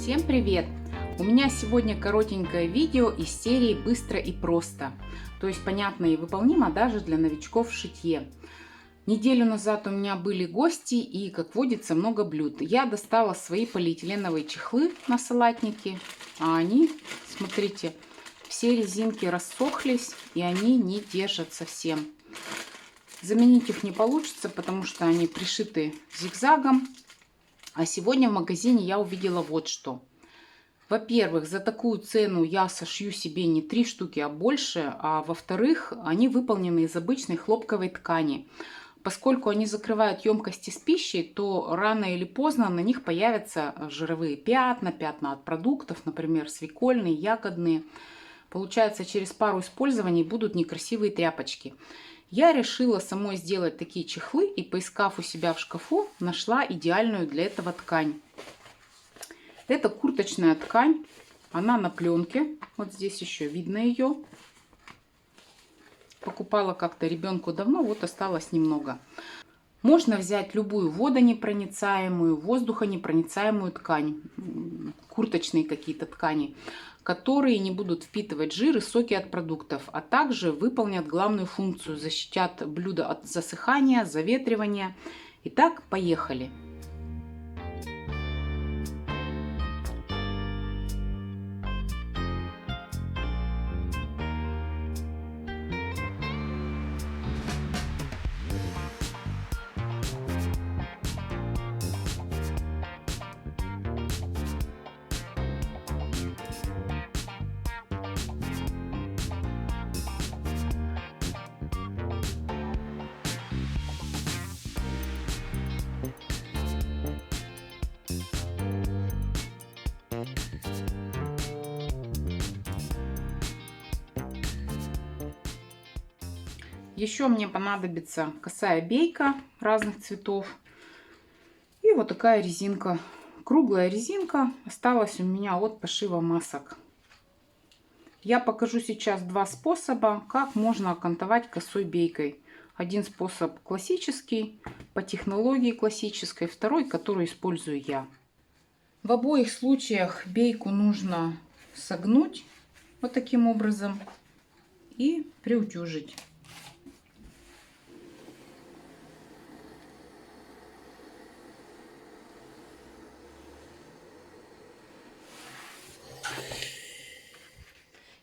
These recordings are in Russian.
Всем привет! У меня сегодня коротенькое видео из серии «Быстро и просто», то есть понятно и выполнимо даже для новичков в шитье. Неделю назад у меня были гости и, как водится, много блюд. Я достала свои полиэтиленовые чехлы на салатники, а они, смотрите, все резинки рассохлись и они не держат совсем. Заменить их не получится, потому что они пришиты зигзагом. А сегодня в магазине я увидела вот что. Во-первых, за такую цену я сошью себе не 3 штуки, а больше. А во-вторых, они выполнены из обычной хлопковой ткани. Поскольку они закрывают емкости с пищей, то рано или поздно на них появятся жировые пятна, пятна от продуктов, например, свекольные, ягодные. Получается, через пару использований будут некрасивые тряпочки. Я решила самой сделать такие чехлы и, поискав у себя в шкафу, нашла идеальную для этого ткань. Это курточная ткань, она на пленке, вот здесь еще видно ее. Покупала как-то ребенку давно, вот осталось немного. Можно взять любую водонепроницаемую, воздухонепроницаемую ткань, курточные какие-то ткани, которые не будут впитывать жир и соки от продуктов, а также выполнят главную функцию, защитят блюдо от засыхания, заветривания. Итак, поехали! Еще мне понадобится косая бейка разных цветов. И вот такая резинка. Круглая резинка осталась у меня от пошива масок. Я покажу сейчас два способа, как можно окантовать косой бейкой. Один способ классический, по технологии классической. Второй, который использую я. В обоих случаях бейку нужно согнуть вот таким образом и приутюжить.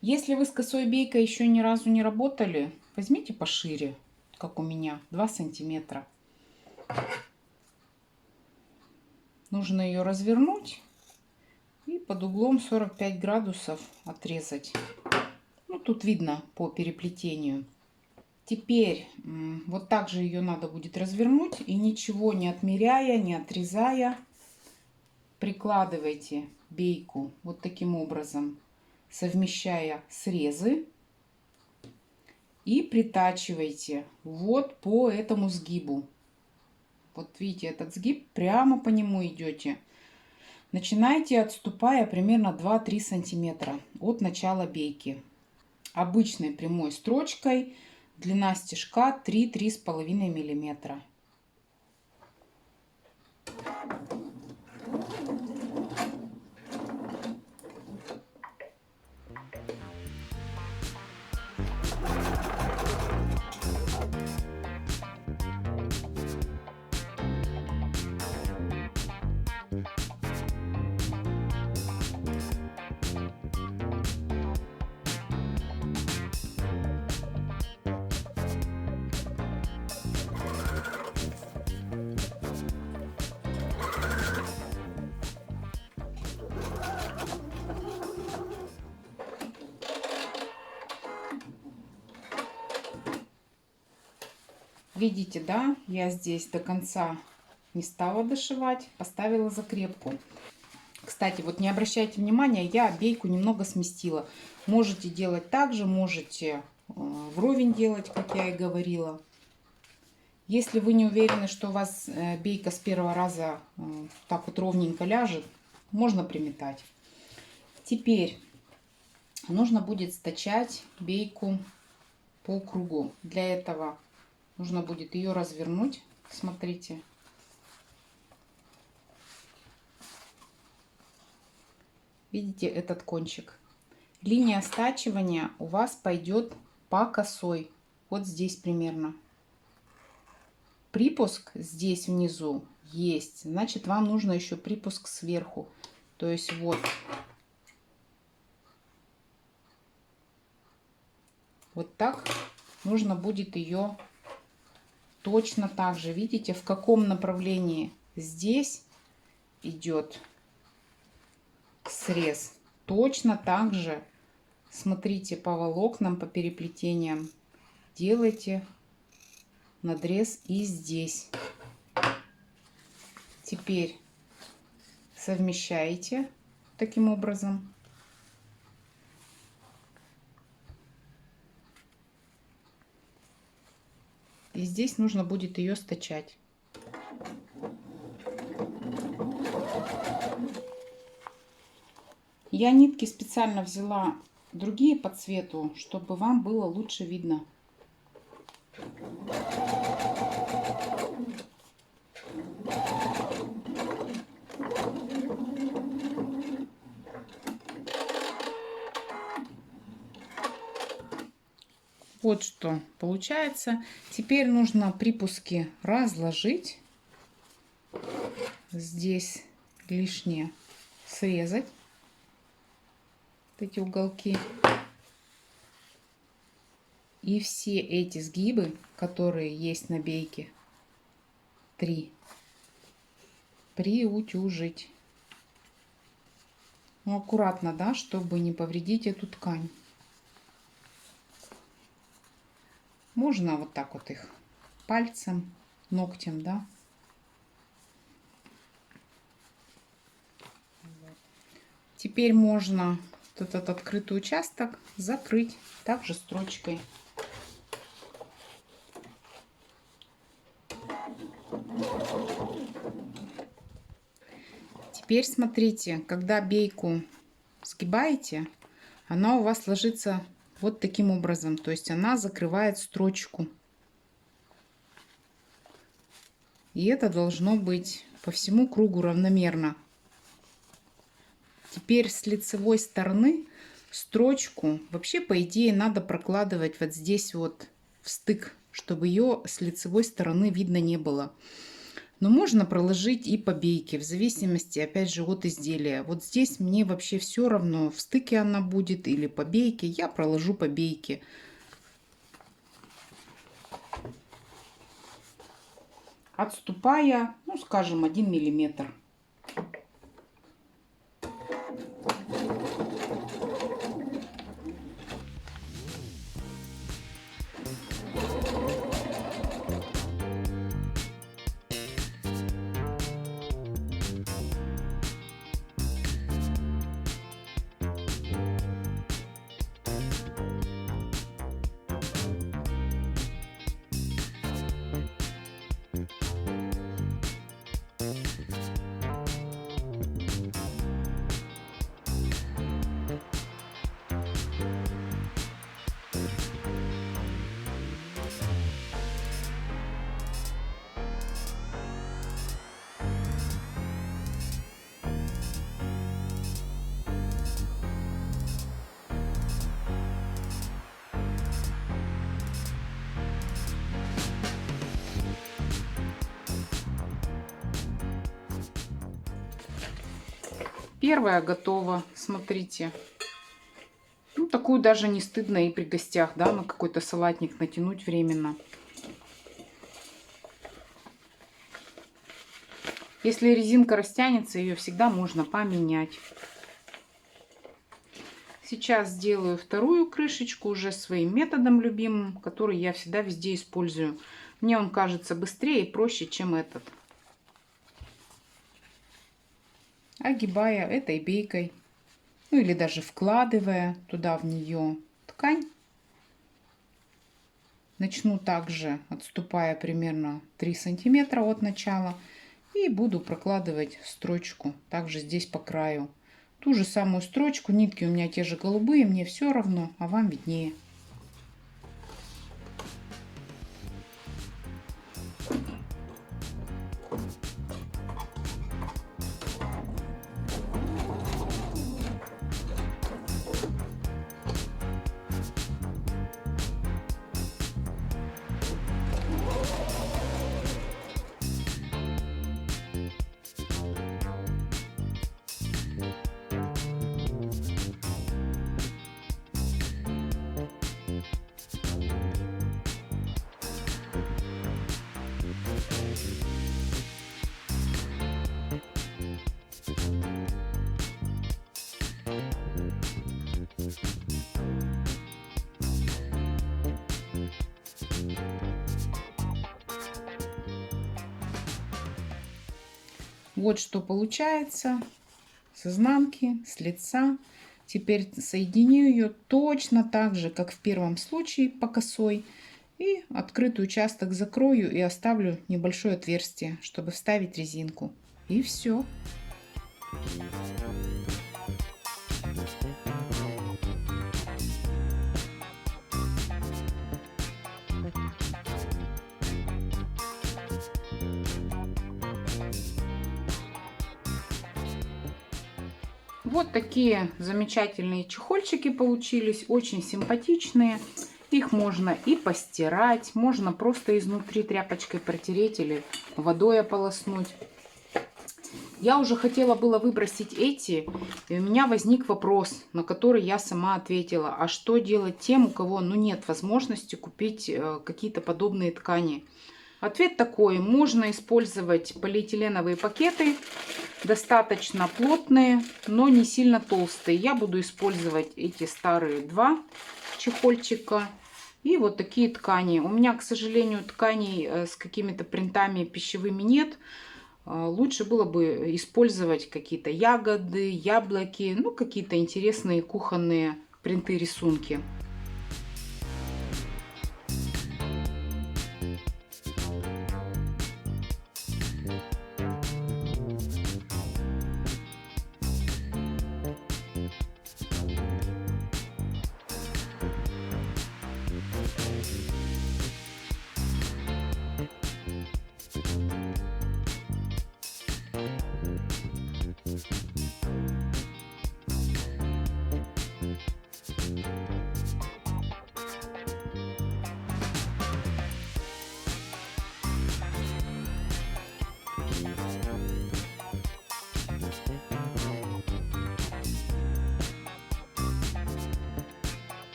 Если вы с косой бейкой еще ни разу не работали, возьмите пошире, как у меня, 2 сантиметра. Нужно ее развернуть и под углом 45 градусов отрезать. Ну, тут видно по переплетению. Теперь вот так же ее надо будет развернуть и ничего не отмеряя, не отрезая, прикладывайте бейку вот таким образом, совмещая срезы, и притачивайте вот по этому сгибу. Вот видите, этот сгиб, прямо по нему идете. Начинайте, отступая примерно 2-3 сантиметра от начала бейки. Обычной прямой строчкой, длина стежка 3-3,5 миллиметра. Видите, да, я здесь до конца не стала дошивать, поставила закрепку. Кстати, вот не обращайте внимания, я бейку немного сместила. Можете делать так же, можете вровень делать, как я и говорила. Если вы не уверены, что у вас бейка с первого раза так вот ровненько ляжет, можно приметать. Теперь нужно будет стачать бейку по кругу. Для этого нужно будет ее развернуть. Смотрите. видите этот кончик. Линия стачивания у вас пойдет по косой. Вот здесь примерно. Припуск здесь внизу есть. Значит, вам нужно еще припуск сверху. То есть вот. Вот так нужно будет ее точно так же. Видите, в каком направлении здесь идет срез. Точно так же смотрите по волокнам, по переплетениям. Делайте надрез и здесь. Теперь совмещаете таким образом. И здесь нужно будет ее стачать. Я нитки специально взяла другие по цвету, чтобы вам было лучше видно. Вот что получается. Теперь нужно припуски разложить. Здесь лишнее срезать. Эти уголки. И все эти сгибы, которые есть на бейке, 3, приутюжить. Ну, аккуратно, да, чтобы не повредить эту ткань. Можно вот так вот их пальцем, ногтем, да. Теперь можно вот этот открытый участок закрыть также строчкой. Теперь смотрите, когда бейку сгибаете, она у вас ложится вот таким образом. То есть она закрывает строчку. И это должно быть по всему кругу равномерно. Теперь с лицевой стороны строчку вообще, по идее, надо прокладывать вот здесь вот в стык, чтобы ее с лицевой стороны видно не было. Но можно проложить и по бейке, в зависимости, опять же, от изделия. Вот здесь мне вообще все равно, в стыке она будет или по бейке. Я проложу по бейке. Отступая, ну, скажем, 1 миллиметр. Первая готова, смотрите. Ну, такую даже не стыдно и при гостях, да, на какой-то салатник натянуть временно. Если резинка растянется, ее всегда можно поменять. Сейчас сделаю вторую крышечку уже своим методом любимым, который я всегда везде использую. Мне он кажется быстрее и проще, чем этот. Огибая этой бейкой, ну или даже вкладывая туда в нее ткань. Начну также, отступая примерно 3 сантиметра от начала, и буду прокладывать строчку также здесь по краю. Ту же самую строчку, нитки у меня те же голубые, мне все равно, а вам виднее. Вот что получается с изнанки, с лица. Теперь соединю ее точно так же, как в первом случае, по косой. И открытый участок закрою и оставлю небольшое отверстие, чтобы вставить резинку. И все. Вот такие замечательные чехольчики получились, очень симпатичные. Их можно и постирать, можно просто изнутри тряпочкой протереть или водой ополоснуть. Я уже хотела было выбросить эти, и у меня возник вопрос, на который я сама ответила. А что делать тем, у кого нет возможности купить какие-то подобные ткани? Ответ такой: можно использовать полиэтиленовые пакеты, достаточно плотные, но не сильно толстые. Я буду использовать эти старые два чехольчика и вот такие ткани. У меня, к сожалению, тканей с какими-то принтами пищевыми нет. Лучше было бы использовать какие-то ягоды, яблоки, ну какие-то интересные кухонные принты, рисунки.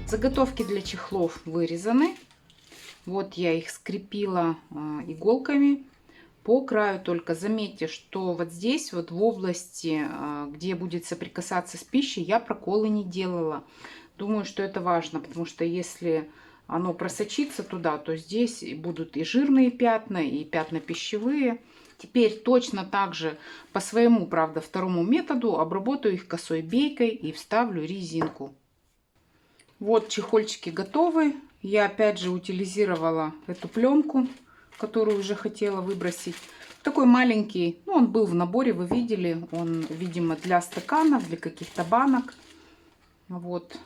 Заготовки для чехлов вырезаны. Вот я их скрепила иголками по краю. Только заметьте, что вот здесь, вот в области, где будет соприкасаться с пищей, я проколы не делала. Думаю, что это важно, потому что если оно просочится туда, то здесь будут и жирные пятна, и пятна пищевые. Теперь точно так же по своему, правда, второму методу обработаю их косой бейкой и вставлю резинку. Вот чехольчики готовы. Я опять же утилизировала эту пленку, которую уже хотела выбросить. Такой маленький, ну он был в наборе, вы видели. Он, видимо, для стаканов, для каких-то банок. Вот.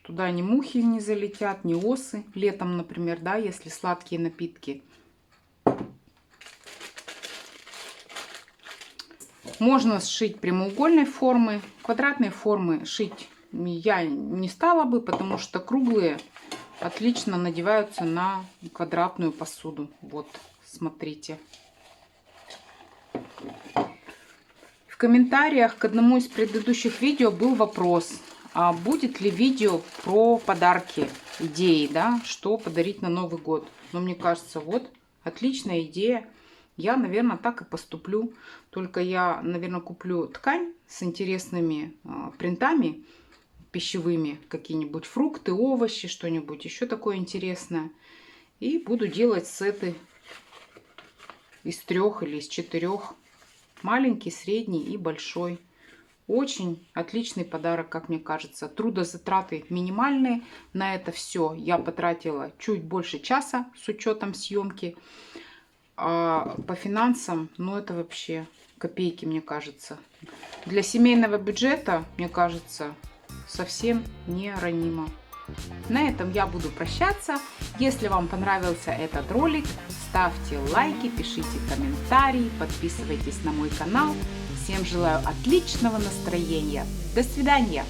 Туда ни мухи не залетят, ни осы. Летом, например, да, если сладкие напитки. Можно сшить прямоугольной формы. Квадратной формы шить я не стала бы, потому что круглые отлично надеваются на квадратную посуду. Вот, смотрите. В комментариях к одному из предыдущих видео был вопрос, а будет ли видео про подарки, идеи, да, что подарить на Новый год. Но мне кажется, вот, отличная идея. Я, наверное, так и поступлю. Только я, наверное, куплю ткань с интересными принтами пищевыми, какие-нибудь фрукты, овощи, что-нибудь еще такое интересное. И буду делать сеты из 3 или из 4. Маленький, средний и большой. Очень отличный подарок, как мне кажется. Трудозатраты минимальные. На это все я потратила чуть больше часа с учетом съемки. А по финансам, ну это вообще копейки, мне кажется. Для семейного бюджета, мне кажется, совсем не ранимо. На этом я буду прощаться. Если вам понравился этот ролик, ставьте лайки, пишите комментарии, подписывайтесь на мой канал. Всем желаю отличного настроения. До свидания!